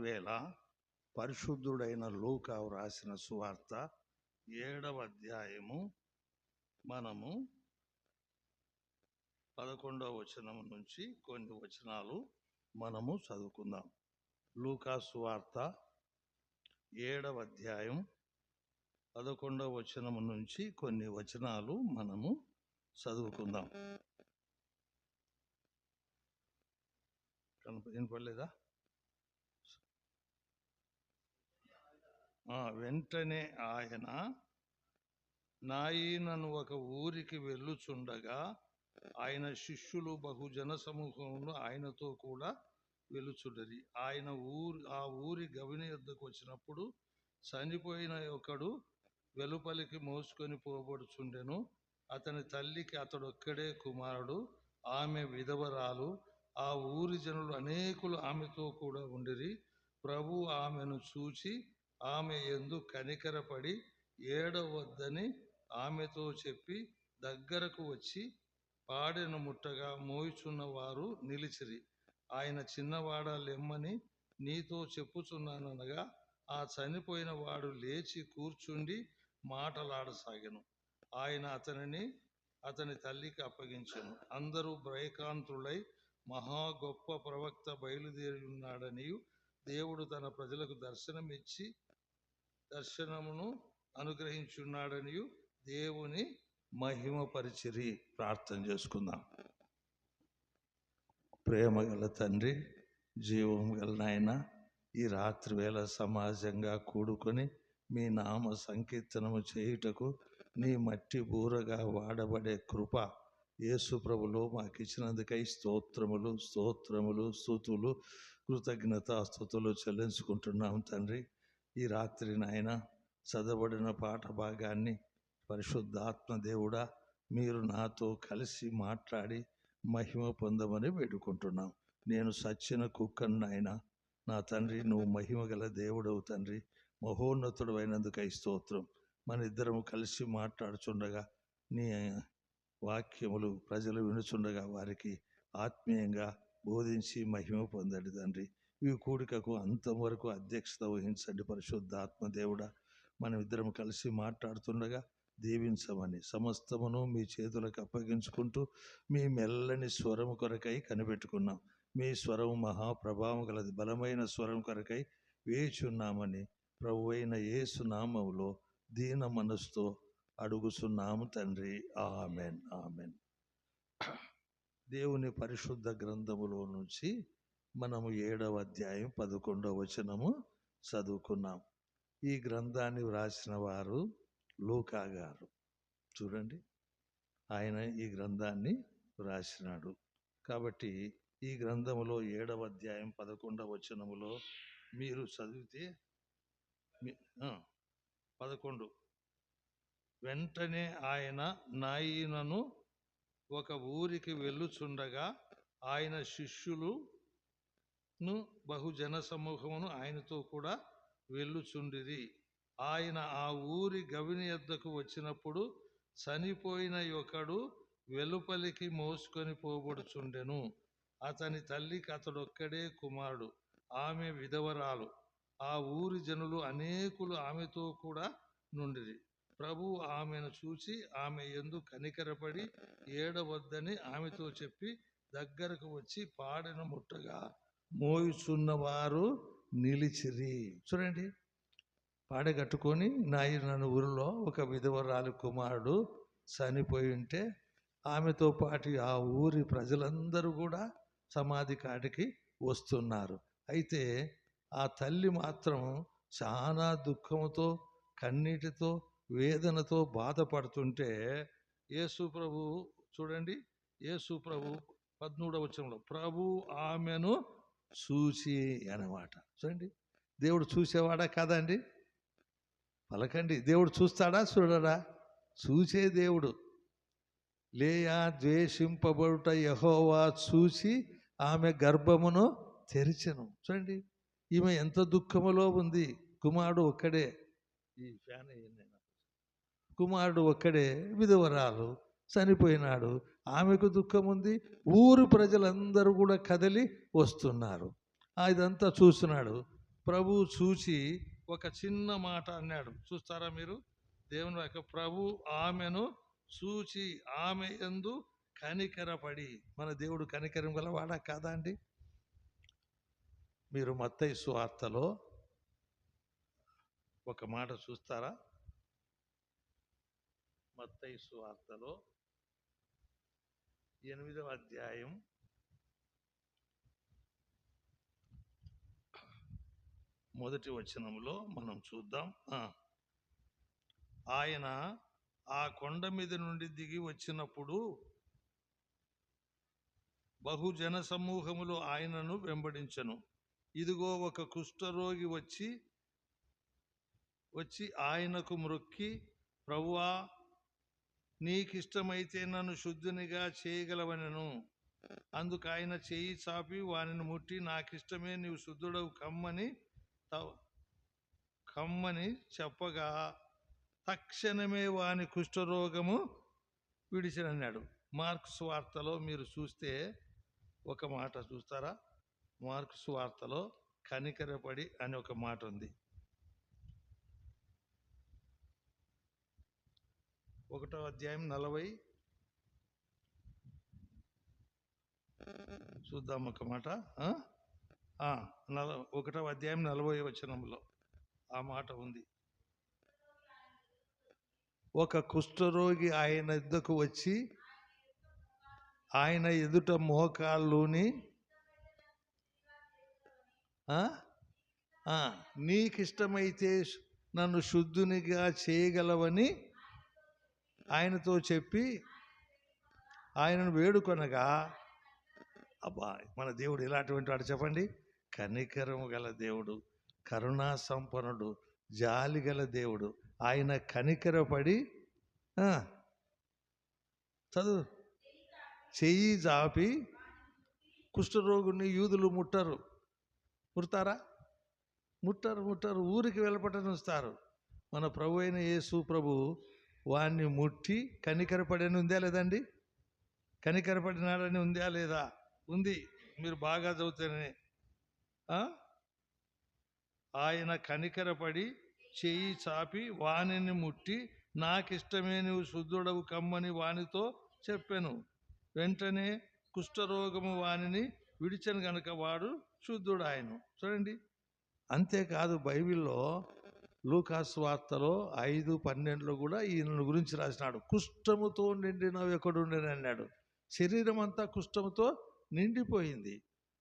వేళ పరిశుద్ధుడైన లూకా రాసిన సువార్త 7వ అధ్యాయము మనము 11వ వచనం నుంచి కొన్ని వచనాలు మనము చదువుకుందాం. లూకా సువార్త 7వ అధ్యాయం 11వ వచనం నుంచి కొన్ని వచనాలు మనము చదువుకుందాం. వినపడలేదా? వెంటనే ఆయన నాయనను ఒక ఊరికి వెళ్ళుచుండగా ఆయన శిష్యులు బహుజన సమూహంలో ఆయనతో కూడా వెలుచుండరి. ఆయన ఆ ఊరి గవిని యొద్దకు వచ్చినప్పుడు చనిపోయిన ఒకడు వెలుపలికి మోసుకొని పోబడుచుండెను. అతని తల్లికి అతడొక్కడే కుమారుడు, ఆమె విధవరాలు. ఆ ఊరి జనులు అనేకులు ఆమెతో కూడా ఉండిరి. ప్రభు ఆమెను చూచి ఆమె యందు కనికరపడి ఏడవద్దని ఆమెతో చెప్పి దగ్గరకు వచ్చి పాడెను ముట్టగా మోయుచున్న వారు నిలిచిరి. ఆయన చిన్నవాడ లెమ్మని నీతో చెప్పుచున్నాననగా ఆ చనిపోయిన వాడు లేచి కూర్చుండి మాటలాడసాగెను. ఆయన అతని తల్లికి అప్పగించెను. అందరూ భయకాంతులై మహా గొప్ప ప్రవక్త బయలుదేరి ఉన్నాడనియు దేవుడు తన ప్రజలకు దర్శనమును అనుగ్రహించున్నాడనియు దేవుని మహిమపరిచిరి. ప్రార్థన చేసుకుందాం. ప్రేమ గల తండ్రి, జీవం గల నాయన, ఈ రాత్రి వేళ సమాజంగా కూడుకొని మీ నామ సంకీర్తనము చేయుటకు నీ మట్టి బూరగా వాడబడే కృప యేసు ప్రభులో మాకు ఇచ్చినందుకై స్తోత్రములు స్తుతులు కృతజ్ఞతాస్తుతులు చెల్లించుకుంటున్నాం తండ్రి. ఈ రాత్రి నాయన చదవబడిన పాట భాగాన్ని పరిశుద్ధాత్మ దేవుడా మీరు నాతో కలిసి మాట్లాడి మహిమ పొందమని వేడుకుంటున్నాం. నేను సచ్చిన కుక్కను నాయన, నా తండ్రి నువ్వు మహిమ గల దేవుడవు తండ్రి, మహోన్నతుడు అయినందుకై స్తోత్రం. మన ఇద్దరము కలిసి మాట్లాడుచుండగా నీ వాక్యములు ప్రజలు వినుచుండగా వారికి ఆత్మీయంగా బోధించి మహిమ పొందండి తండ్రి. ఈ కూడికకు అంతం వరకు అధ్యక్షత వహించండి పరిశుద్ధాత్మ దేవుడా. మనం ఇద్దరం కలిసి మాట్లాడుతుండగా దీవించమని సమస్తమును మీ చేతులకు అప్పగించుకుంటూ మీ మెల్లని స్వరము కొరకై కనిపెట్టుకున్నాం. మీ స్వరం మహాప్రభావం గలది, బలమైన స్వరం కొరకై వేచున్నామని ప్రభువైన యేసు నామములో దీన మనసుతో అడుగుచున్నాము తండ్రి. Amen amen. దేవుని పరిశుద్ధ గ్రంథములో నుంచి మనము 7వ అధ్యాయం 11వ వచనము చదువుకున్నాం. ఈ గ్రంథాన్ని వ్రాసిన వారు లూకా గారు. చూడండి, ఆయన ఈ గ్రంథాన్ని వ్రాసినాడు. కాబట్టి ఈ గ్రంథములో 7వ అధ్యాయం 11వ వచనములో మీరు చదివితే 11, వెంటనే ఆయన నాయనను ఒక ఊరికి వెళ్ళుచుండగా ఆయన శిష్యులును బహుజన సమూహమును ఆయనతో కూడా వెళ్ళుచుండిరి. ఆయన ఆ ఊరి గవిని యొద్దకు వచ్చినప్పుడు చనిపోయిన ఒకడు వెలుపలికి మోసుకొని పోబడుచుండెను. అతని తల్లికి అతడొక్కడే కుమారుడు, ఆమె విధవరాలు. ఆ ఊరి జనులు అనేకులు ఆమెతో కూడా నుండిరి. ప్రభు ఆమెను చూచి ఆమె యందు కనికరపడి ఏడవద్దని ఆమెతో చెప్పి దగ్గరకు వచ్చి పాడెను ముట్టగా మోయుచున్నవారు నిలిచిరి. చూడండి, పాడగట్టుకొని నాయన ఊరిలో ఒక విధవరాలు కుమారుడు చనిపోయి ఉంటే ఆమెతో పాటు ఆ ఊరి ప్రజలందరూ కూడా సమాధి కాడికి వస్తున్నారు. అయితే ఆ తల్లి మాత్రం చాలా దుఃఖంతో కన్నీటితో వేదనతో బాధపడుతుంటే యేసు ప్రభు చూడండి, యేసు ప్రభు 13వ వచనంలో ప్రభు ఆమెను చూసి అన్నమాట. చూడండి, దేవుడు చూసేవాడా కాదండి? పలకండి, దేవుడు చూస్తాడా చూడడా? చూసే దేవుడు. లేయా ద్వేషింపబడుట యెహోవా చూసి ఆమె గర్భమును తెరిచెను. చూడండి, ఈమె ఎంత దుఃఖములో ఉంది. కుమారుడు ఒక్కడే, ఈ ఫ్యాన్ కుమారుడు ఒక్కడే, విధవరాలు, చనిపోయినాడు. ఆమెకు దుఃఖం ఉంది. ఊరు ప్రజలందరూ కూడా కదిలి వస్తున్నారు. ఇదంతా చూస్తున్నాడు. ప్రభు చూచి ఒక చిన్న మాట అన్నాడు. చూస్తారా మీరు? దేవుని యొక్క ప్రభు ఆమెను చూచి ఆమె యందు కనికరపడి. మన దేవుడు కనికరం గలవాడా కాదా అండి? మీరు మత్తయి సువార్తలో ఒక మాట చూస్తారా? మత్తయి సువార్తలో 8వ అధ్యాయం 1వ వచనంలో మనం చూద్దాం. ఆయన ఆ కొండ మీద నుండి దిగి వచ్చినప్పుడు బహుజన సమూహములు ఆయనను వెంబడించెను. ఇదిగో ఒక కుష్ఠరోగి వచ్చి ఆయనకు మ్రొక్కి, ప్రభువా, నీకిష్టమైతే నన్ను శుద్ధునిగా చేయగలవనెను. అందుకు ఆయన చేయి చాపి వానిని ముట్టి, నాకిష్టమే, నీవు శుద్ధుడవు కమ్మని చెప్పగా తక్షణమే వాని కుష్ఠరోగము విడిచినన్నాడు. మార్క్స్ వార్తలో మీరు చూస్తే ఒక మాట చూస్తారా? మార్క్స్ వార్తలో కనికరపడి అని ఒక మాట ఉంది. 1వ అధ్యాయం 40 చూద్దాం ఒక మాట. 1వ అధ్యాయం 40వ వచనంలో ఆ మాట ఉంది. ఒక కుష్ఠరోగి ఆయన ఎద్దుకు వచ్చి ఆయన ఎదుట మోకాళ్ళుని, నీకిష్టమైతే నన్ను శుద్ధునిగా చేయగలవని ఆయనతో చెప్పి ఆయనను వేడుకొనగా, అబ్బా, మన దేవుడు ఇలాంటి వాడు చెప్పండి. కనికరము గల దేవుడు, కరుణా సంపన్నుడు, జాలి గల దేవుడు. ఆయన కనికరపడి చదువు చెయ్యి జాపి, కుష్ఠరోగుని యూదులు ముడతారా? ముట్టరు, ఊరికి వెళ్ళపట్టనిస్తారు. మన ప్రభు అయిన యేసు ప్రభు వాణ్ణి ముట్టి కనికరపడని ఉందా లేదండి? కనికరపడినాడని ఉందా లేదా? ఉంది. మీరు బాగా చదువుతారని. ఆయన కనికరపడి చెయ్యి చాపి వానిని ముట్టి, నాకిష్టమే, నువ్వు శుద్ధుడవు కమ్మని వానితో చెప్పాను. వెంటనే కుష్ఠరోగము వానిని విడిచను గనుక వాడు శుద్ధుడు ఆయన. చూడండి. అంతేకాదు, బైబిల్లో లూకాసు వార్తలో 5:12 కూడా ఈయన గురించి రాసినాడు. కుష్ఠముతో నిండినవి ఎక్కడుండని అన్నాడు. శరీరం అంతా కుష్ఠముతో నిండిపోయింది.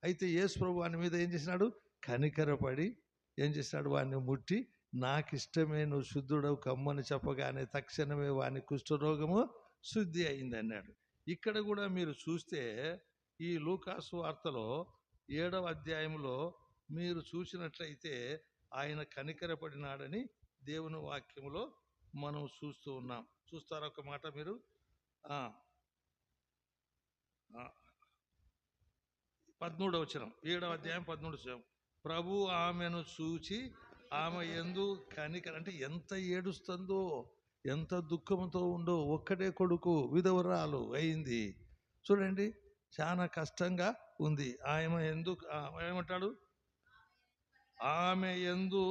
అయితే యేసు ప్రభు వాని మీద ఏం చేసినాడు? కనికరపడి ఏం చేసినాడు? వాడిని ముట్టి, నాకిష్టమే, నువ్వు శుద్ధుడవు కమ్మని చెప్పగానే తక్షణమే వాని కుష్ఠరోగము శుద్ధి అయింది అన్నాడు. ఇక్కడ కూడా మీరు చూస్తే ఈ లూకాసు వార్తలో 7వ అధ్యాయంలో మీరు చూసినట్లయితే ఆయన కనికరపడినాడని దేవుని వాక్యములో మనం చూస్తూ ఉన్నాం. చూస్తారా ఒక మాట మీరు? 13వ వచనం, 7వ అధ్యాయం 13వ వచనం. ప్రభు ఆమెను చూచి ఆమె యందు కనికర, అంటే ఎంత ఏడుస్తుందో, ఎంత దుఃఖంతో ఉందో. ఒక్కడే కొడుకు, విధవరాలు అయింది. చూడండి, చాలా కష్టంగా ఉంది. ఆమె ఎందుకు ఏమంటాడు? ఆమె యందు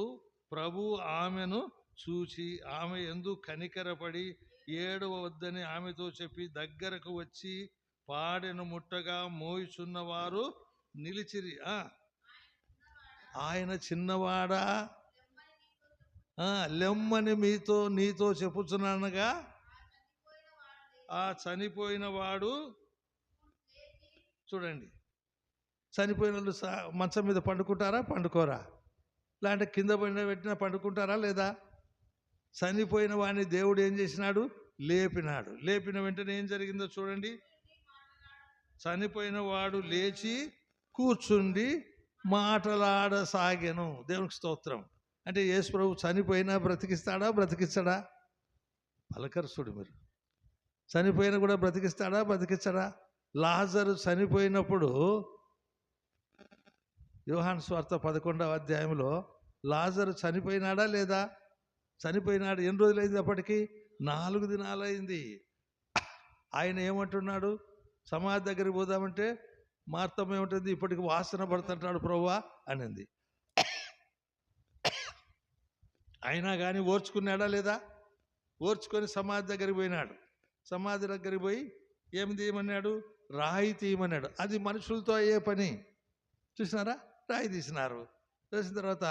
ప్రభు ఆమెను చూచి ఆమె యందు కనికరపడి ఏడవద్దని ఆమెతో చెప్పి దగ్గరకు వచ్చి పాడెను ముట్టగా మోయుచున్నవారు నిలిచిరి. ఆయన చిన్నవాడా, లెమ్మని నీతో చెప్పుచున్నానుగా. ఆ చనిపోయిన వాడు, చూడండి, చనిపోయిన వాళ్ళు మంచం మీద పండుకుంటారా? పండుకోరా? లేదంటే కింద పెట్టినా పండుకుంటారా లేదా? చనిపోయిన వాడిని దేవుడు ఏం చేసినాడు? లేపినాడు. లేపిన వెంటనే ఏం జరిగిందో చూడండి. చనిపోయిన వాడు లేచి కూర్చుండి మాటలాడసాగెను. దేవునికి స్తోత్రం. అంటే యేసు ప్రభు చనిపోయినా బ్రతికిస్తాడా? బ్రతికిస్తాడా? పలకరుసుడు మీరు. చనిపోయినా కూడా బ్రతికిస్తాడా? బ్రతికిస్తాడా? లాజరు చనిపోయినప్పుడు యోహాను సువార్త 11వ అధ్యాయంలో లాజరు చనిపోయినాడా లేదా? చనిపోయినాడు. ఎన్ని రోజులైంది? అప్పటికి 4 దినాలైంది. ఆయన ఏమంటున్నాడు? సమాధి దగ్గరికి పోదామంటే మార్తమ్మ ఏమంటుంది? ఇప్పటికి వాసన పడుతుంటాడు ప్రభువా అనింది. అయినా కానీ ఓర్చుకున్నాడా లేదా? ఓర్చుకొని సమాధి దగ్గరికి పోయినాడు. సమాధి దగ్గరికి పోయి ఏమి తీయమన్నాడు? రాయి తీయమన్నాడు. అది మనుషులతో అయ్యే పని. చూసినారా? రాయి తీసినారు. తీసిన తర్వాత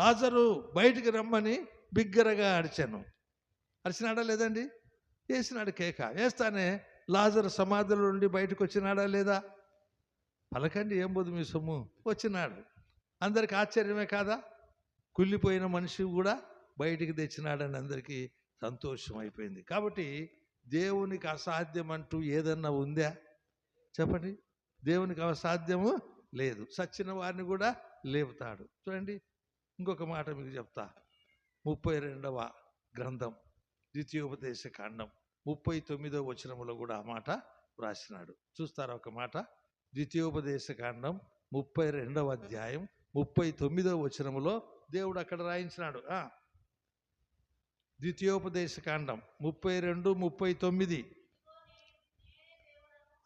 లాజరు బయటికి రమ్మని బిగ్గరగా అరిచాను. అరిచినాడా లేదండి? వేసినాడు కేక. వేస్తానే లాజరు సమాధిలో నుండి బయటకు వచ్చినాడా లేదా? పలకండి, ఏం పోదు మీ సొమ్ము. వచ్చినాడు. అందరికి ఆశ్చర్యమే కాదా? కుళ్ళిపోయిన మనిషి కూడా బయటికి తెచ్చినాడని అందరికీ సంతోషం అయిపోయింది. కాబట్టి దేవునికి అసాధ్యం అంటూ ఏదన్నా ఉందా? చెప్పండి. దేవునికి అసాధ్యము లేదు. సచ్చిన వారిని కూడా లేపుతాడు. చూడండి, ఇంకొక మాట మీకు చెప్తా. 32వ గ్రంథం ద్వితీయోపదేశ కాండం 39వ వచనములో కూడా ఆ మాట వ్రాసినాడు. చూస్తారా ఒక మాట? ద్వితీయోపదేశ కాండం 32వ అధ్యాయం 39వ వచనములో దేవుడు అక్కడ రాయించినాడు. ద్వితీయోపదేశ కాండం 32, 39.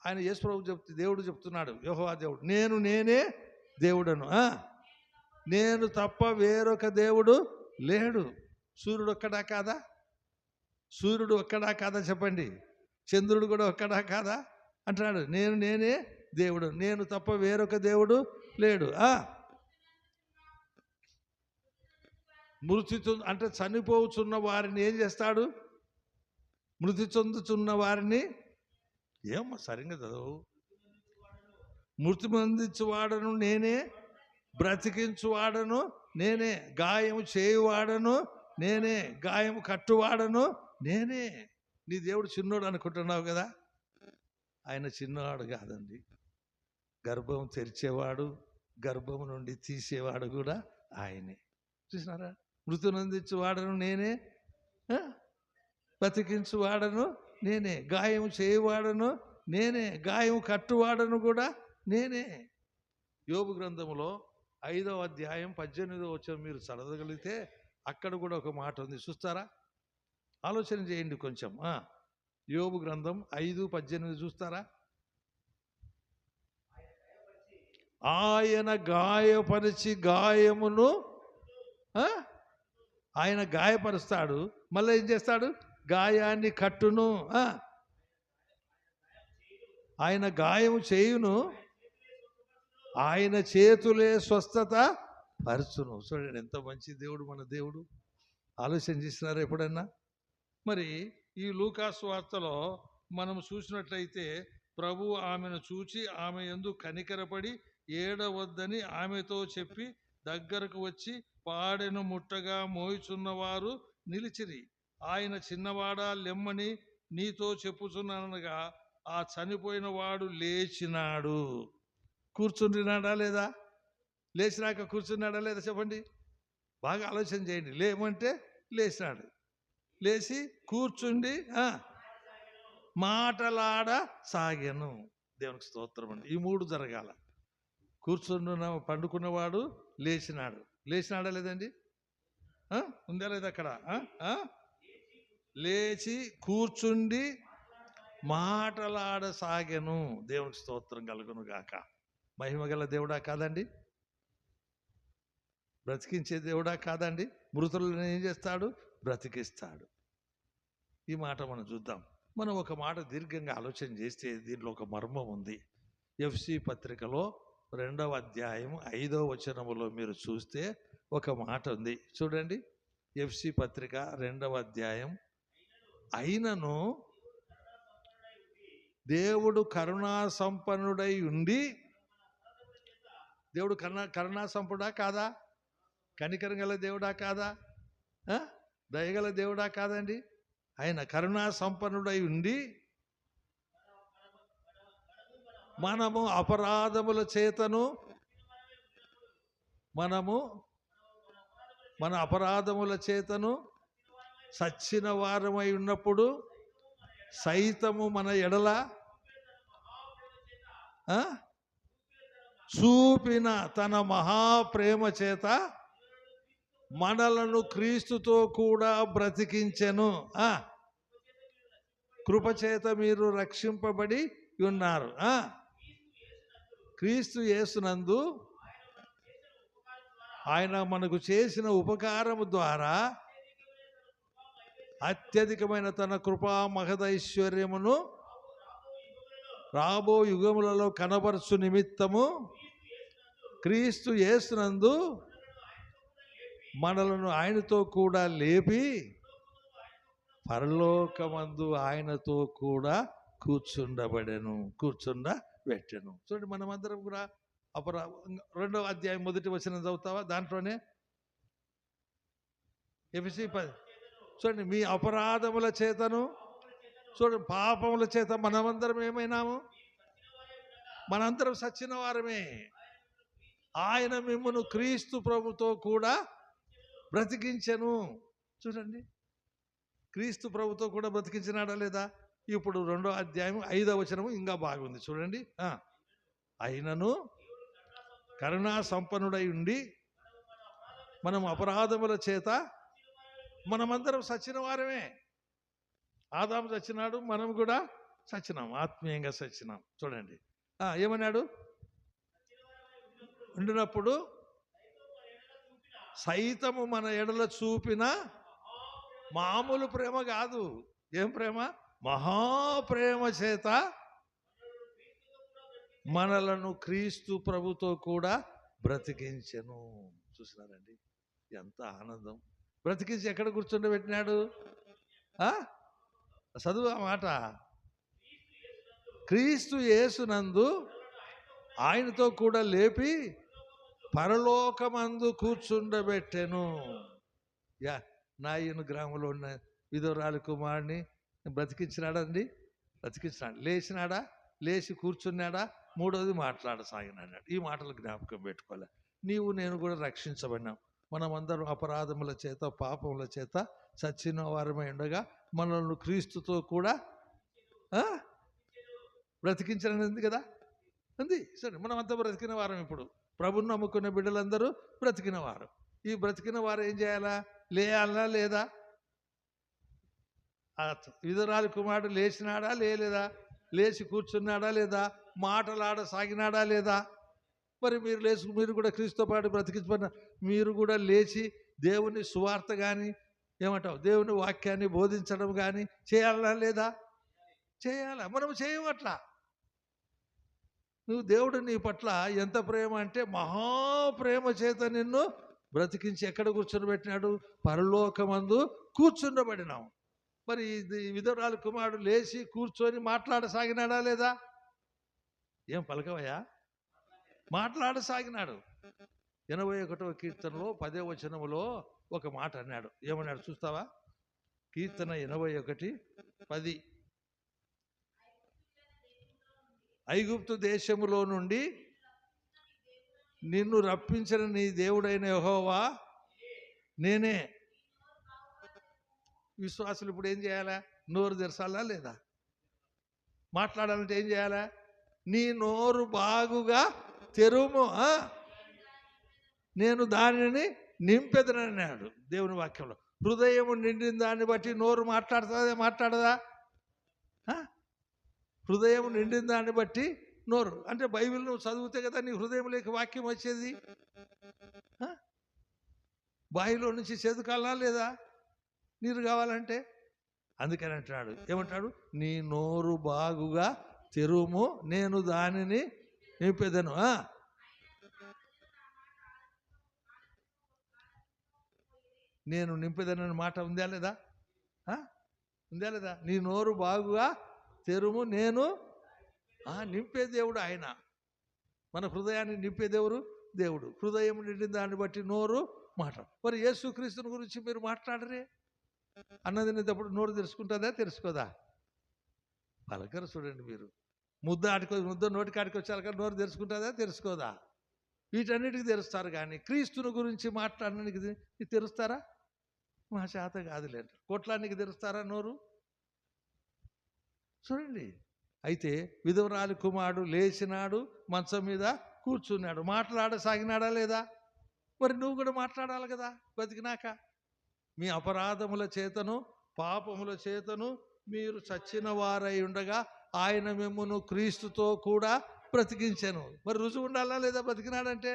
ఆయన యేసుప్రభు దేవుడు చెప్తున్నాడు, యెహోవా దేవుడు, నేనే దేవుడను, నేను తప్ప వేరొక దేవుడు లేడు. సూర్యుడు ఒక్కడా కాదా? సూర్యుడు ఒక్కడా కాదా? చెప్పండి. చంద్రుడు కూడా ఒక్కడా కాదా అంటున్నాడు. నేనే దేవుడు, నేను తప్ప వేరొక దేవుడు లేడు. మృతి అంటే చనిపోతున్న వారిని ఏం చేస్తాడు? మృతి చెందుతున్న వారిని ఏమో సరిగ్గా చదువు. మృతి పొందించువాడను నేనే, బ్రతికించువాడను నేనే, గాయము చేయువాడను నేనే, గాయము కట్టువాడను నేనే. నీ దేవుడు చిన్నోడు అనుకుంటున్నావు కదా? ఆయన చిన్నవాడు కాదండి. గర్భం తెరిచేవాడు, గర్భం నుండి తీసేవాడు కూడా ఆయనే. చూసినారా? మృతి నందించువాడను నేనే, బ్రతికించువాడను నేనే, గాయం చేయువాడను నేనే, గాయం కట్టువాడను కూడా నేనే. యోబు గ్రంథములో 5వ అధ్యాయం 18వ వచనం మీరు చదవగలిగితే అక్కడ కూడా ఒక మాట ఉంది. చూస్తారా? ఆలోచన చేయండి కొంచెం. యోబు గ్రంథం 5:18 చూస్తారా? ఆయన గాయపరిచి గాయమును ఆయన గాయపరుస్తాడు. మళ్ళీ ఏం చేస్తాడు? గాయాన్ని కట్టును. ఆయన గాయము చేయును, ఆయన చేతులే స్వస్థత పరచును. చూడండి ఎంత మంచి దేవుడు మన దేవుడు. ఆలోచన చేసినారా ఎప్పుడన్నా? మరి ఈ లూకాసు వార్తలో మనం చూసినట్లయితే ప్రభు ఆమెను చూచి ఆమె యందు కనికరపడి ఏడవద్దని ఆమెతో చెప్పి దగ్గరకు వచ్చి పాడెను ముట్టగా మోయుచున్నవారు నిలిచిరి. ఆయన చిన్నవాడా లెమ్మని నీతో చెప్పుచున్నానగా ఆ చనిపోయిన వాడు లేచినాడు. కూర్చుంటున్నాడా లేదా? లేచినాక కూర్చున్నాడా లేదా? చెప్పండి. బాగా ఆలోచన చేయండి. లేమంటే లేచినాడు. లేచి కూర్చుండి మాటలాడ సాగాను. దేవునికి స్తోత్రం అండి. ఈ 3 జరగాల. పండుకున్నవాడు లేచినాడు. లేచినాడా లేదండి? ఉందా లేదా అక్కడ? లేచి కూర్చుండి మాటలాడసాగెను. దేవునికి స్తోత్రం కలుగును గాక. మహిమగల దేవుడా కాదండి? బ్రతికించే దేవుడా కాదండి? మృతులను ఏం చేస్తాడు? బ్రతికిస్తాడు. ఈ మాట మనం చూద్దాం. మనం ఒక మాట దీర్ఘంగా ఆలోచన చేస్తే దీంట్లో ఒక మర్మం ఉంది. ఎఫ్సి పత్రికలో 2వ అధ్యాయం 5వ వచనములో మీరు చూస్తే ఒక మాట ఉంది. చూడండి. ఎఫ్సి పత్రిక 2వ అధ్యాయం. అయినను దేవుడు కరుణా సంపన్నుడై ఉండి, దేవుడు కరుణా సంపన్నుడా కాదా? కనికరం గల దేవుడా కాదా? దయగల దేవుడా కాదండి? ఆయన కరుణా సంపన్నుడై ఉండి మనము అపరాధముల చేతను మన అపరాధముల చేతను సచ్చిన వారమై ఉన్నప్పుడు సైతము మన ఎడల చూపిన తన మహాప్రేమ చేత మనలను క్రీస్తుతో కూడా బ్రతికించెను. కృపచేత మీరు రక్షింపబడి ఉన్నారు. క్రీస్తు యేసునందు ఆయన మనకు చేసిన ఉపకారము ద్వారా అత్యధికమైన తన కృపా మహదైశ్వర్యమును రాబో యుగములలో కనబరచు నిమిత్తము క్రీస్తు యేసునందు మనలను ఆయనతో కూడా లేపి పరలోకమందు ఆయనతో కూడా కూర్చుండబెట్టెను. చూడండి, మనమందరం కూడా రెండవ అధ్యాయం 1వ వచనం చదువుతావా? దాంట్లోనే ఎఫెసీ 10. చూడండి, మీ అపరాధముల చేతను, చూడండి, పాపముల చేత మనమందరం ఏమైనాము? మనందరం సచ్చిన వారమే. ఆయన మిమ్మును క్రీస్తు ప్రభుతో కూడా బ్రతికించెను. చూడండి, క్రీస్తు ప్రభుతో కూడా బ్రతికించినాడా లేదా? ఇప్పుడు 2వ అధ్యాయం 5వ వచనము ఇంకా బాగుంది. చూడండి, అయినను కరుణా సంపన్నుడై ఉండి మనం అపరాధముల చేత మనమందరం సచ్చిన వారమే. ఆదాము చచ్చినాడు, మనం కూడా చచ్చినాం, ఆత్మీయంగా చచ్చినాం. చూడండి, ఏమన్నాడు? ఉండినప్పుడు సైతము మన ఎడల చూపిన మామూలు ప్రేమ కాదు. ఏం ప్రేమ? మహాప్రేమ చేత మనలను క్రీస్తు ప్రభుతో కూడా బ్రతికించెను. చూసినారండి, ఎంత ఆనందం! బ్రతికించి ఎక్కడ కూర్చుండబెట్టినాడు? చదువు ఆ మాట. క్రీస్తు యేసునందు ఆయనతో కూడా లేపి పరలోకమందు కూర్చుండబెట్టెను. నాయను గ్రామంలో ఉన్న విధవరాలి కుమారుని బ్రతికించినాడండి, బ్రతికించినాడు. లేచినాడా? లేచి కూర్చున్నాడా? 3వది మాట్లాడసాగినాడు. ఈ మాటలు జ్ఞాపకం పెట్టుకోలే. నీవు నేను కూడా రక్షించబడినాం. మనమందరం అపరాధముల చేత పాపముల చేత చచ్చిన వారమై ఉండగా మనల్ని క్రీస్తుతో కూడా బ్రతికించనుంది కదా, ఉంది. సరే, మనమంతా బ్రతికిన వారం. ఇప్పుడు ప్రభుని నమ్ముకునే బిడ్డలందరూ బ్రతికిన వారు. ఈ బ్రతికిన వారు ఏం చేయాలా? లేయాలా లేదా? విధురాలి కుమారుడు లేచినాడా లేదా? లేచి కూర్చున్నాడా లేదా? మాటలాడసాగినాడా లేదా? మరి మీరు కూడా క్రీస్తుతో పాటు బ్రతికించబడిన మీరు కూడా లేచి దేవుని సువార్త కానీ ఏమంటావు, దేవుని వాక్యాన్ని బోధించడం కానీ చేయాలా లేదా? చేయాలా? మనం చేయమట్లా. నువ్వు దేవుడు నీ పట్ల ఎంత ప్రేమ అంటే మహాప్రేమ చేత నిన్ను బ్రతికించి ఎక్కడ కూర్చొనిబెట్టినాడు? పరలోకమందు కూర్చుండబడినావు. మరి విధవరాలు కుమారుడు లేచి కూర్చొని మాట్లాడసాగినాడా లేదా? ఏం పలకవయ్యా? మాట్లాడసాగినాడు. 81వ కీర్తనలో 10వ వచనములో ఒక మాట అన్నాడు. ఏమన్నాడు చూస్తావా? కీర్తన 81:10. ఐగుప్తు దేశములో నుండి నిన్ను రప్పించిన నీ దేవుడైన యెహోవా నేనే. విశ్వాసులు ఇప్పుడు ఏం చేయాలా? నోరు తెరచాలా లేదా? మాట్లాడాలంటే ఏం చేయాలా? నీ నోరు బాగుగా తెరుము, నేను దానిని నింపెదనన్నాడు దేవుని వాక్యంలో. హృదయం నిండిన దాన్ని బట్టి నోరు మాట్లాడదా? హృదయం నిండిన దాన్ని బట్టి నోరు. అంటే బైబిల్ నువ్వు చదివితే కదా నీ హృదయంలోకి వాక్యం వచ్చేది. బావిలో నుంచి చేదుకాలనా లేదా నీరు కావాలంటే? అందుకని అంటున్నాడు, ఏమంటాడు? నీ నోరు బాగుగా తెరుము, నేను దానిని నింపెదను. నేను నింపెదనని మాట ఉందా లేదా? ఉందా లేదా? నీ నోరు బాగుగా తెరుము, నేను నింపే దేవుడు ఆయన. మన హృదయాన్ని నింపే దేవుడు. హృదయం నిండిన దాన్ని బట్టి నోరు మాట్లాడు. మరి యేసుక్రీస్తుని గురించి మీరు మాట్లాడరే? అన్నది తినేటప్పుడు నోరు తెరుచుకుంటుందా తెరుచుకోదా? పలకరు. చూడండి, మీరు ముద్ద నోటికాడికి వచ్చారు కదా, నోరు తెరుచుకుంటుందా తెరుచుకోదా? వీటన్నిటికీ తెరుస్తారు, కానీ క్రీస్తుని గురించి మాట్లాడడానికి తెరుస్తారా? మా చేత కాదులేండి. కొట్లానికి తెరుస్తారా నోరు? చూడండి, అయితే విధవరాలి కుమారుడు లేచినాడు, మంచం మీద కూర్చున్నాడు, మాట్లాడసాగినాడా లేదా? మరి నువ్వు కూడా మాట్లాడాలి కదా బతికినాక. మీ అపరాధముల చేతను పాపముల చేతను మీరు చచ్చిన వారై ఉండగా ఆయన మిమ్మును క్రీస్తుతో కూడా బ్రతికించెను. మరి రుజువు ఉండాలా లేదా బ్రతికినాడంటే?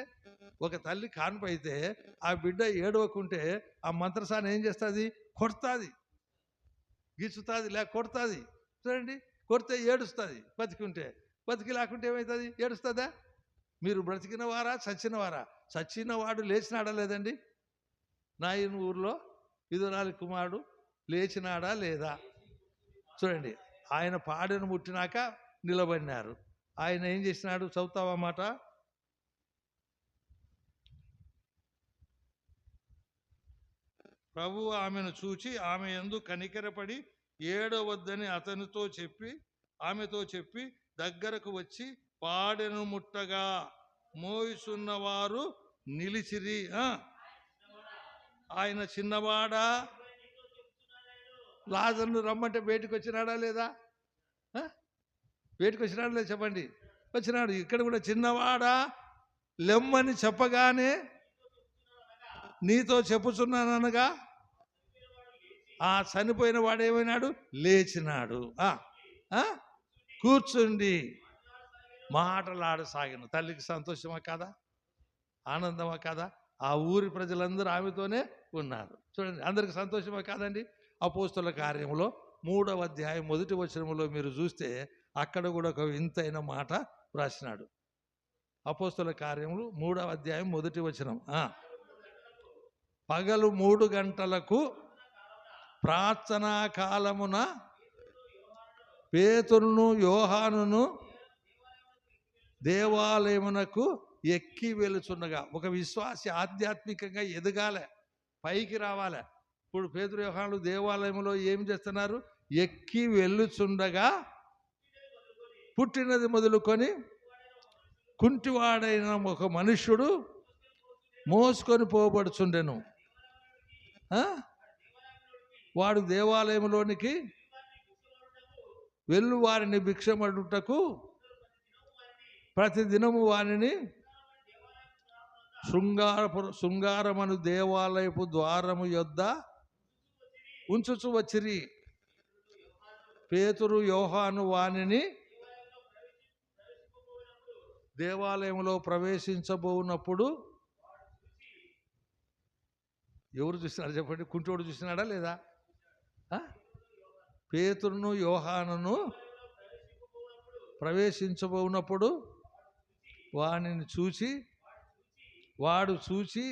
ఒక తల్లి కాన్పైతే ఆ బిడ్డ ఏడవకుంటే ఆ మంత్రసాని ఏం చేస్తుంది? కొడుతుంది. గిచ్చుతుంది, లేక కొడుతుంది. చూడండి, కొడితే ఏడుస్తుంది బతికి ఉంటే, బతికి లేకుంటే ఏమవుతుంది? ఏడుస్తుందా? మీరు బ్రతికిన వారా చచ్చిన వారా? చచ్చిన వాడు లేచినాడా లేదండి? నాయన ఊర్లో విధురాలి కుమారుడు లేచినాడా లేదా? చూడండి, ఆయన పాడెను ముట్టినాక నిలబడినారు. ఆయన ఏం చేసినాడు? చదువుతావా మాట? ప్రభువు ఆమెను చూచి ఆమె యందు కనికరపడి ఏడవద్దని ఆమెతో చెప్పి దగ్గరకు వచ్చి పాడెను ముట్టగా మోయిచున్నవారు నిలిచిరి. ఆయన చిన్నవాడా? లాజరును రమ్మంటే బయటకు వచ్చినాడా లేదా? బయటకు వచ్చినాడా లేదా చెప్పండి? వచ్చినాడు. ఇక్కడ కూడా చిన్నవాడా లెమ్మని చెప్పగానే నీతో చెప్పుచున్నాననగా ఆ చనిపోయిన వాడు ఏమైనాడు? లేచినాడు. కూర్చుండి మాటలాడసాగిన. తల్లికి సంతోషమా కాదా? ఆనందమా కాదా? ఆ ఊరి ప్రజలందరూ ఆమెతోనే ఉన్నారు. చూడండి, అందరికి సంతోషమా కాదండి? అపోస్తలుల కార్యములో 3వ అధ్యాయం 1వ వచనములో మీరు చూస్తే అక్కడ కూడా ఒక వింతైన మాట రాసినాడు. అపోస్తలుల కార్యములు 3వ అధ్యాయం 1వ వచనం. పగలు 3 గంటలకు ప్రార్థనా కాలమున పేతురును యోహానును దేవాలయమునకు ఎక్కి వెలుచుండగా. ఒక విశ్వాసి ఆధ్యాత్మికంగా ఎదగాలి, పైకి రావాలి. ఇప్పుడు పేతురు యోహానులు దేవాలయంలో ఏం చేస్తున్నారు? ఎక్కి వెళ్ళుచుండగా పుట్టినది మొదలుకొని కుంటివాడైన ఒక మనుష్యుడు మోసుకొని పోబడుచుండెను. వాడు దేవాలయంలోనికి వెళ్ళు వారిని భిక్షమడుటకు ప్రతిదినము వారిని శృంగారమను దేవాలయపు ద్వారము యొద్ద ఉంచుచు వచ్చిరి. పేతురు యోహాను వానిని దేవాలయంలో ప్రవేశించబోనప్పుడు ఎవరు చూసినారు చెప్పండి? కుంటోడు చూసినాడా లేదా? పేతురును యోహానును ప్రవేశించబోనప్పుడు వాడు చూచి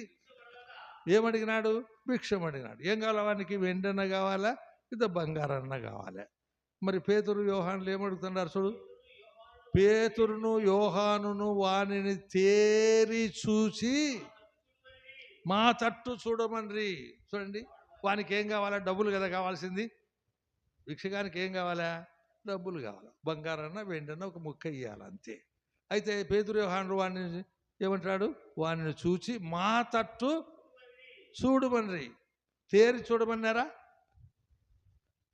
ఏమడిగినాడు? భిక్షమడిగినాడు. ఏం కావాలా వానికి? వెండన్న కావాలా, ఇది బంగారన్న కావాలి. మరి పేతురు యోహానులు ఏమడుగుతున్నారు చూడు. పేతురును యోహానును వానిని తేరి చూచి మా తట్టు చూడమని. చూడండి, వానికి ఏం కావాలా? డబ్బులు కదా కావాల్సింది. భిక్షగానికి ఏం కావాలా? డబ్బులు కావాలా. బంగారన్న వెండన్న ఒక ముక్క ఇవ్వాలి, అంతే. అయితే పేతురు యోహానులు వాడిని ఏమంటాడు? వాడిని చూచి మా తట్టు చూడమని. తేరి చూడమన్నారా?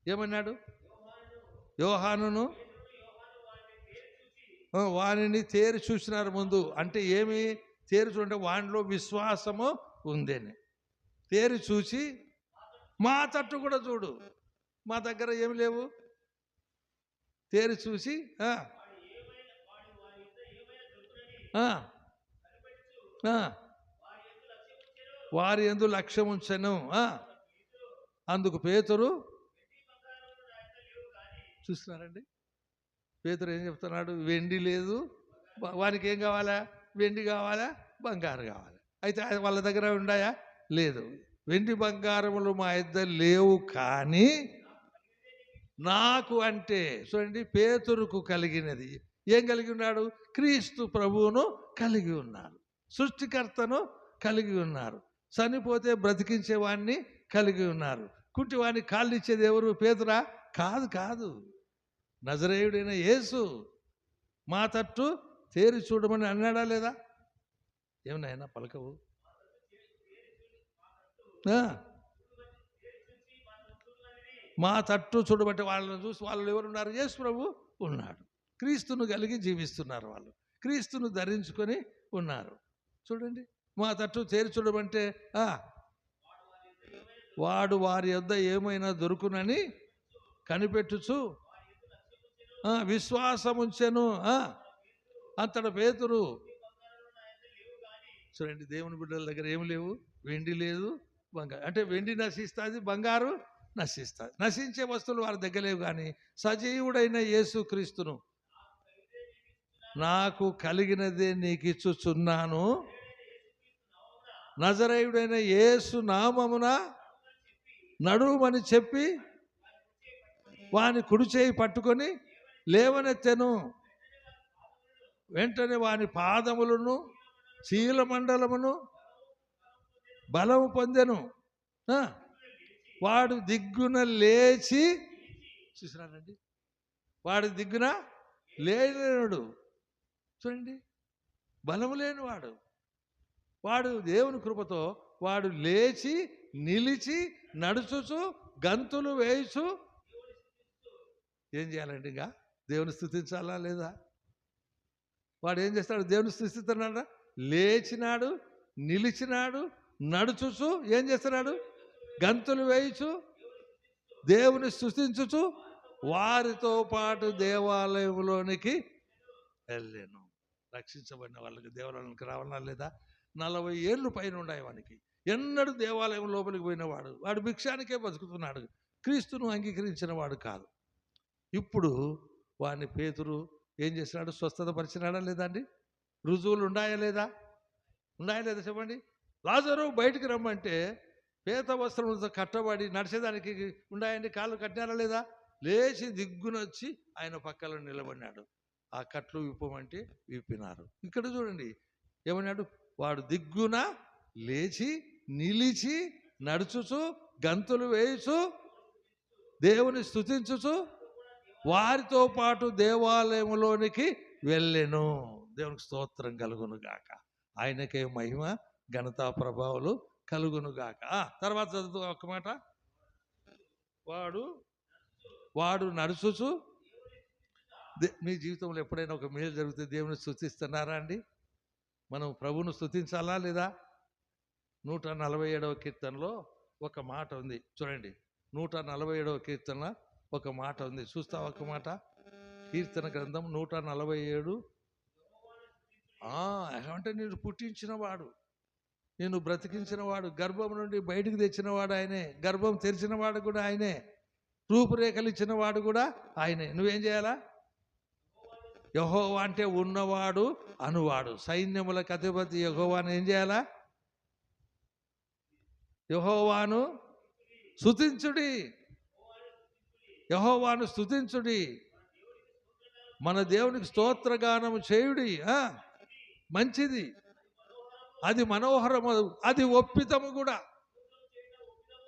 ఏమన్నాడు? యోహానును వానిని తేరి చూసినారు ముందు. అంటే ఏమి తేరి చూడంటే వానిలో విశ్వాసము ఉందని. తేరి చూసి మా తట్టు కూడా చూడు. మా దగ్గర ఏమి లేవు. తేరి చూసి వారి యందు లక్ష్యం ఉంచెను. అందుకు పేతురు చూస్తున్నారండి. పేతురు ఏం చెప్తున్నాడు? వెండి లేదు. వానికి ఏం కావాలా? వెండి కావాలా, బంగారు కావాలి. అయితే వాళ్ళ దగ్గర ఉన్నాయా? లేదు. వెండి బంగారములు మా ఇద్దరు లేవు, కానీ నాకు అంటే చూడండి, పేతురుకు కలిగినది ఏం కలిగి ఉన్నాడు? క్రీస్తు ప్రభువును కలిగి ఉన్నారు, సృష్టికర్తను కలిగి ఉన్నారు, చనిపోతే బ్రతికించేవాడిని కలిగి ఉన్నారు. కుంటివాడిని కాళ్ళు ఇచ్చేది ఎవరు? పేతురా? కాదు, నజరేయుడైన యేసు. మా తట్టు తేరి చూడమని అన్నాడా లేదా? ఏమన్నాయన పలకవు? మా తట్టు చూడబట్టి వాళ్ళని చూసి వాళ్ళు ఎవరున్నారు? యేసు ప్రభు ఉన్నాడు. క్రీస్తును కలిగి జీవిస్తున్నారు వాళ్ళు, క్రీస్తును ధరించుకొని ఉన్నారు. చూడండి, మా తట్టు తేరి చూడమంటే వాడు వారి యొద్ద ఏమైనా దొరుకునని కనిపెట్టుచు విశ్వాసముంచెను. అంతట పేతురు. చూడండి, దేవుని బిడ్డల దగ్గర ఏమి లేవు. వెండి లేదు, బంగారు. అంటే వెండి నశిస్తుంది, బంగారు నశిస్తాయి. నశించే వస్తువులు వారి దగ్గర లేవు, కానీ సజీవుడైన యేసుక్రీస్తును నాకు కలిగినదే నీకు ఇచ్చుచున్నాను, నజరేయుడైన యేసు నామమున నడుమని చెప్పి వాని కుడి చేయి పట్టుకొని లేవనెత్తెను. వెంటనే వాని పాదములను చీలమండలమును బలము పొందెను. వాడు దిగ్గున లేచి, చూసినారండి, వాడు దిగ్గున లేనివాడు, చూడండి, బలము లేనివాడు, వాడు దేవుని కృపతో వాడు లేచి నిలిచి నడుచుచు గంతులు వేయచు ఏం చేయాలండి? ఇంకా దేవుని స్తుతించాలా లేదా? వాడు ఏం చేస్తాడు? దేవుని స్తుతిస్తున్నాడా? లేచినాడు, నిలిచినాడు, నడుచుచు ఏం చేస్తున్నాడు? గంతులు వేయచు దేవుని స్తుతించుచు వారితో పాటు దేవాలయంలోనికి వెళ్ళాను. రక్షించబడిన వాళ్ళకి దేవాలయానికి రావాలా లేదా? 40 ఏళ్ళు పైన ఉన్నాయి వానికి. ఎన్నడూ దేవాలయం లోపలికి పోయినవాడు, వాడు భిక్షానికే బతుకుతున్నాడు, క్రీస్తును అంగీకరించిన వాడు కాదు. ఇప్పుడు వాడిని పేతురు ఏం చేసినాడు? స్వస్థత పరిచినాడా లేదా అండి? రుజువులు ఉన్నాయా లేదా? ఉన్నాయా లేదా చెప్పండి. లాజరు బయటికి రమ్మంటే పేత వస్త్రంతో కట్టబడి నడిచేదానికి ఉన్నాయండి, కాళ్ళు కట్టినారా లేదా? లేచి దిగ్గునొచ్చి ఆయన పక్కన నిలబడినాడు. ఆ కట్లు విప్పమంటే విప్పినారు. ఇక్కడ చూడండి ఏమన్నాడు? వాడు దిగ్గున లేచి నిలిచి నడుచుచు గంతులు వేయుచు దేవుని స్తుతించుచు వారితో పాటు దేవాలయంలోనికి వెళ్ళెను. దేవునికి స్తోత్రం కలుగును గాక. ఆయనకే మహిమ ఘనత ప్రభావాలు కలుగును గాక. తర్వాత చదువు ఒక మాట. వాడు నడుచుచు, మీ జీవితంలో ఎప్పుడైనా ఒక మేలు జరిగితే దేవుని స్తుతిస్తున్నారా అండి? మనం ప్రభువును స్తుతించాలా లేదా? 147వ కీర్తనలో ఒక మాట ఉంది చూడండి. 147వ కీర్తన ఒక మాట ఉంది, చూస్తావా ఒక మాట? కీర్తన గ్రంథం 147. అంటే నేను పుట్టించిన వాడు, నేను బ్రతికించిన వాడు, గర్భం నుండి బయటికి తెచ్చిన వాడు ఆయనే, గర్భం తెరిచిన వాడు కూడా ఆయనే, రూపురేఖలు ఇచ్చిన వాడు కూడా ఆయనే. నువ్వేం చేయాలా? యెహోవా అంటే ఉన్నవాడు అనువాడు, సైన్యములకు అధిపతి యెహోవాను ఏం చేయాలా? యెహోవాను స్తుతించుడి, యెహోవాను స్తుతించుడి, మన దేవునికి స్తోత్రగానము చేయుడి. మంచిది, అది మనోహరము, అది ఒప్పితము కూడా.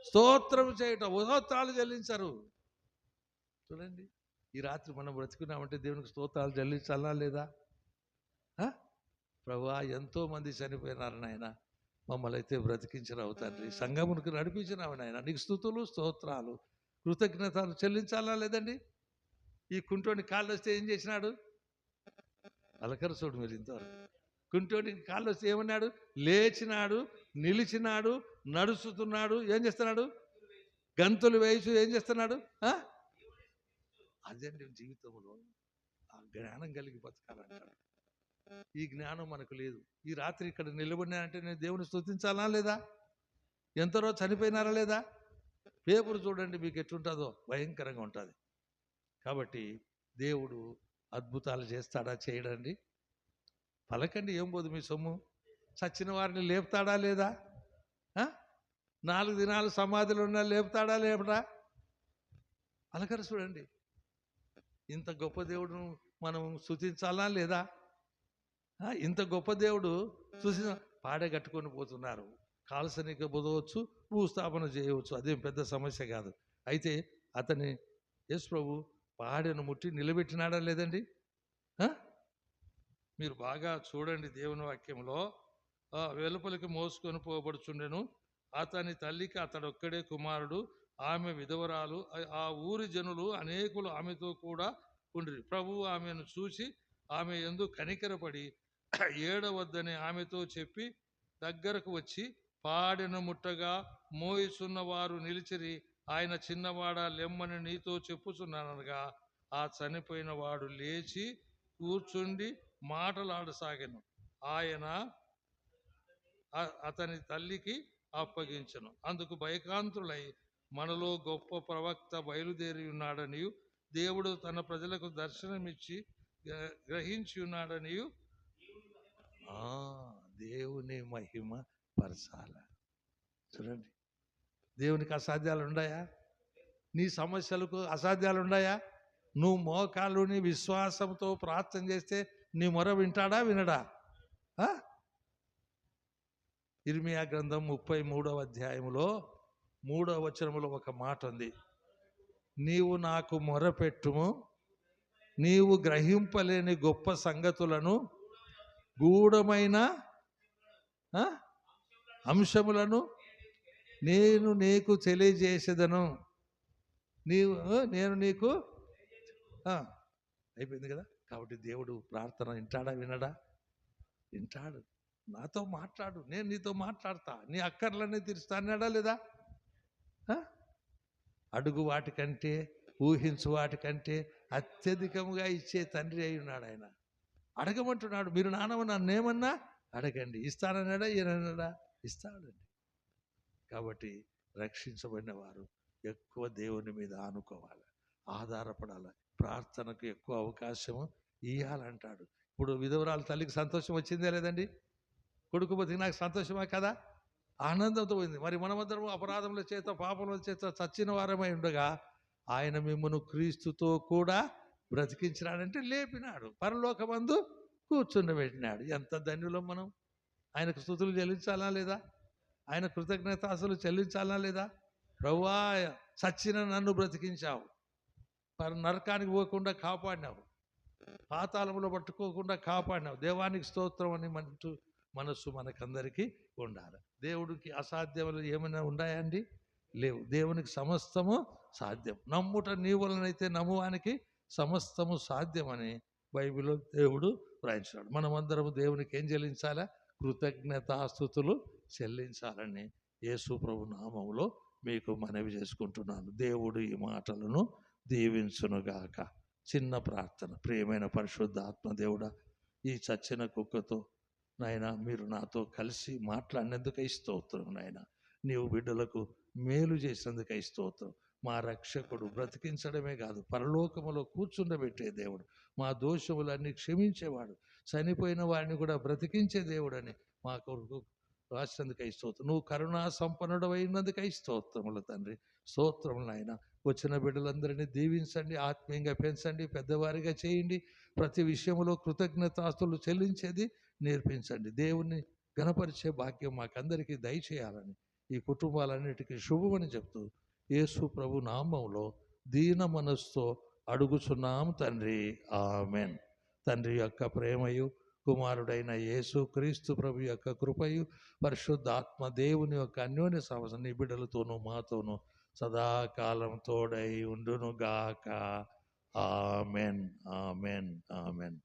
స్తోత్రం చేయటం, స్తోత్రాలు చెల్లించరు. చూడండి, ఈ రాత్రి మనం బ్రతుకున్నామంటే దేవునికి స్తోత్రాలు చెల్లించాలా లేదా? ప్రభువా, ఎంతోమంది చనిపోయినారు నాయన, మమ్మల్ని అయితే బ్రతికించినావు తండ్రి, సంఘమునికి నడిపించినావు నాయన, నీకు స్తుతులు స్తోత్రాలు కృతజ్ఞతలు చెల్లించాలా లేదండి? ఈ కుంటోని కాళ్ళు వస్తే ఏం చేసినాడు? అలకర చూడు మీరు ఇంతవరకు. కుంటోనికి కాళ్ళు వస్తే ఏమన్నాడు? లేచినాడు, నిలిచినాడు, నడుచుతున్నాడు, ఏం చేస్తున్నాడు? గంతులు వేయచు ఏం చేస్తున్నాడు? అదే జీవితంలో ఆ జ్ఞానం కలిగి బతకాలంటాడు. ఈ జ్ఞానం మనకు లేదు. ఈ రాత్రి ఇక్కడ నిలబడినానంటే నేను దేవుని స్తుతించాలా లేదా? ఎంతరో చనిపోయినారా లేదా? పేపర్ చూడండి మీకు ఎట్లుంటుందో, భయంకరంగా ఉంటుంది. కాబట్టి దేవుడు అద్భుతాలు చేస్తాడా చేయడండి? పలకండి, ఏం పోదు మీ సొమ్ము. చచ్చిన వారిని లేపుతాడా లేదా? 4 దినాలు సమాధిలో ఉన్న లేపుతాడా లేపడా? పలకరు చూడండి. ఇంత గొప్ప దేవుడును మనం స్తుతించాలా లేదా? ఇంత గొప్ప దేవుడు చూసి పాడే కట్టుకొని పోతున్నారు. కాల్సనిక బుదవచ్చు, భూస్థాపన చేయవచ్చు, అదేం పెద్ద సమస్య కాదు. అయితే అతని యేసు ప్రభు పాడెను ముట్టి నిలబెట్టినాడా లేదండి? మీరు బాగా చూడండి దేవుని వాక్యంలో. వెలుపలికి మోసుకొని పోబడుచుండెను, అతని తల్లికి అతడొక్కడే కుమారుడు, ఆమె విధవరాలు, ఆ ఊరి జనులు అనేకులు ఆమెతో కూడా ఉండిరి. ప్రభువు ఆమెను చూసి ఆమె యందు కనికరపడి ఏడవద్దని ఆమెతో చెప్పి దగ్గరకు వచ్చి పాడెను ముట్టగా మోయిచున్న వారు నిలిచిరి. ఆయన చిన్నవాడ లెమ్మని నీతో చెప్పుచున్నానగా ఆ చనిపోయిన వాడు లేచి కూర్చుండి మాటలాడసాగాను. ఆయన అతని తల్లికి అప్పగించను. అందుకు భయకాంతులై మనలో గొప్ప ప్రవక్త బయలుదేరి ఉన్నాడనియు దేవుడు తన ప్రజలకు దర్శనమిచ్చి గ్రహించి ఉన్నాడనియు దేవుని మహిమ పరచాల. చూడండి, దేవునికి అసాధ్యాలు ఉన్నాయా? నీ సమస్యలకు అసాధ్యాలు ఉన్నాయా? నువ్వు మోకాలుని విశ్వాసంతో ప్రార్థన చేస్తే నీ మొర వింటాడా వినడా? ఇర్మియా గ్రంథం 33వ అధ్యాయంలో 3వ వచనములో ఒక మాట ఉంది. నీవు నాకు మొరపెట్టుము, నీవు గ్రహింపలేని గొప్ప సంగతులను, గూఢమైన అంశములను నేను నీకు తెలియజేసేదను. నేను నీకు అయిపోయింది కదా. కాబట్టి దేవుడు ప్రార్థన వింటాడా వినడా? వింటాడు. నాతో మాట్లాడు, నేను నీతో మాట్లాడతా, నీ అక్కర్లన్నీ తీరుస్తా అన్నాడా లేదా? అడుగు వాటికంటే, ఊహించు వాటికంటే అత్యధికముగా ఇచ్చే తండ్రి అయి ఉన్నాడు ఆయన. అడగమంటున్నాడు. మీరు నాన్నమ్మ నన్నేమన్నా అడగండి, ఇస్తానన్నాడా? ఈయనన్నాడా? ఇస్తాడండి. కాబట్టి రక్షించబడిన వారు ఎక్కువ దేవుని మీద ఆనుకోవాలి, ఆధారపడాలి, ప్రార్థనకు ఎక్కువ అవకాశము ఇవ్వాలంటాడు. ఇప్పుడు విధవరాలు తల్లికి సంతోషం వచ్చిందే లేదండి? కొడుకు బతికి నాకు సంతోషమే కదా, ఆనందంతో పోయింది. మరి మనమందరం అపరాధముల చేత పాపముల చేత చచ్చిన వారమై ఉండగా ఆయన మిమ్మల్ని క్రీస్తుతో కూడా బ్రతికించినాడంటే లేపినాడు, పరలోకమందు కూర్చుండబెట్టినాడు. ఎంత ధన్యులం మనం! ఆయనకు స్తుతులు చెల్లించాలా లేదా? ఆయన కృతజ్ఞతాస్తులు చెల్లించాలా లేదా? ప్రభువా, చచ్చిన నన్ను బ్రతికించావు, నరకానికి పోకుండా కాపాడినావు, పాతాళములో పట్టుకోకుండా కాపాడినావు, దేవానికి స్తోత్రం అని మనస్సు మనకందరికీ ఉండాలి. దేవుడికి అసాధ్యములు ఏమైనా ఉన్నాయండి? లేవు. దేవునికి సమస్తము సాధ్యం. నమ్ముట నీ వలనైతే నమ్మువానికి సమస్తము సాధ్యమని బైబిల్లో దేవుడు వ్రాయించాడు. మనమందరము దేవునికి ఏం చెల్లించాలా? కృతజ్ఞతాస్తుతులు చెల్లించాలని యేసు ప్రభు నామములో మీకు మనవి చేసుకుంటున్నాను. దేవుడు ఈ మాటలను దీవించునుగాక. చిన్న ప్రార్థన. ప్రియమైన పరిశుద్ధాత్మ దేవుడా, ఈ చచ్చిన కుక్కతో నాయన మీరు నాతో కలిసి మాట్లాడినందుకై స్తోత్రం. నాయన నీవు బిడ్డలకు మేలు చేసినందుకై స్తోత్రం. మా రక్షకుడు బ్రతికించడమే కాదు, పరలోకములో కూర్చుండబెట్టే దేవుడు, మా దోషములన్నీ క్షమించేవాడు, చనిపోయిన వారిని కూడా బ్రతికించే దేవుడని మా కొరకు రాసినందుకై స్తోత్రం. నువ్వు కరుణా సంపన్నుడు అయినందుకై స్తోత్రములు తండ్రి. స్తోత్రములు ఆయన. వచ్చిన బిడ్డలందరినీ దీవించండి, ఆత్మీయంగా పెంచండి, పెద్దవారిగా చేయండి. ప్రతి విషయంలో కృతజ్ఞతాస్తులు చెల్లించేది నేర్పించండి. దేవుణ్ణి గణపరిచే భాగ్యం మాకందరికీ దయచేయాలని ఈ కుటుంబాలన్నిటికీ శుభమని చెప్తూ యేసు ప్రభు నామంలో దీన మనస్సుతో అడుగుచున్నాం తండ్రి, ఆమెన్. తండ్రి యొక్క ప్రేమయు, కుమారుడైన యేసు క్రీస్తు ప్రభు యొక్క కృపయు, పరిశుద్ధాత్మ దేవుని యొక్క అన్యోన్య సహవాసం నీ బిడ్డలతోనూ మాతోనూ సదాకాలం తోడై ఉండును గాక. Amen, amen, amen.